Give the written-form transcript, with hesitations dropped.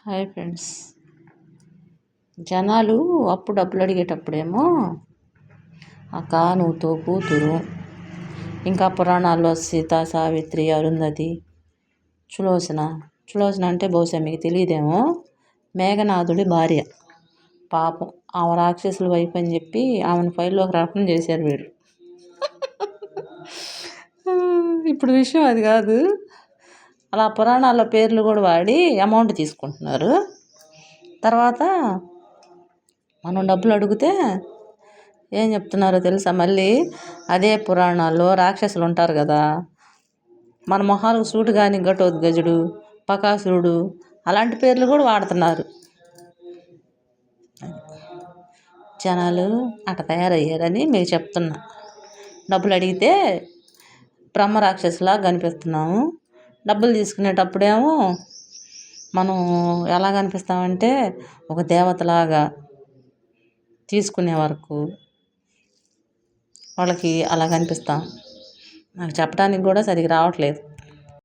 Hi friends. జనాలు అప్పు డబ్బులు అడిగేటప్పుడేమో అక్క నువ్వుతో కూతురు, ఇంకా పురాణాల్లో సీత, సావిత్రి, అరుంధతి, చులోచన అంటే బహుశా మీకు తెలియదేమో, మేఘనాథుడి భార్య. పాపం ఆమె రాక్షసుల వైపు అని చెప్పి ఆమెను ఫైల్లోకి రాకుండా చేశారు వీళ్ళు. ఇప్పుడు విషయం అది కాదు. అలా పురాణాల్లో పేర్లు కూడా వాడి అమౌంట్ తీసుకుంటున్నారు. తర్వాత మనం డబ్బులు అడిగితే ఏం చెప్తున్నారో తెలుసా? మళ్ళీ అదే పురాణాల్లో రాక్షసులు ఉంటారు కదా, మన మొహాలకు సూటు కానీ ఘటోద్గజుడు, బకాసురుడు అలాంటి పేర్లు కూడా వాడుతున్నారు. జనాలు అట్ట తయారయ్యారని మీకు చెప్తున్నా. డబ్బులు అడిగితే బ్రహ్మ రాక్షసులా కనిపిస్తున్నాము, డబ్బులు తీసుకునేటప్పుడేమో మనం ఎలా కనిపిస్తామంటే ఒక దేవతలాగా, తీసుకునే వరకు వాళ్ళకి అలా కనిపిస్తాం. నాకు చెప్పడానికి కూడా సరిగ్గా రావట్లేదు.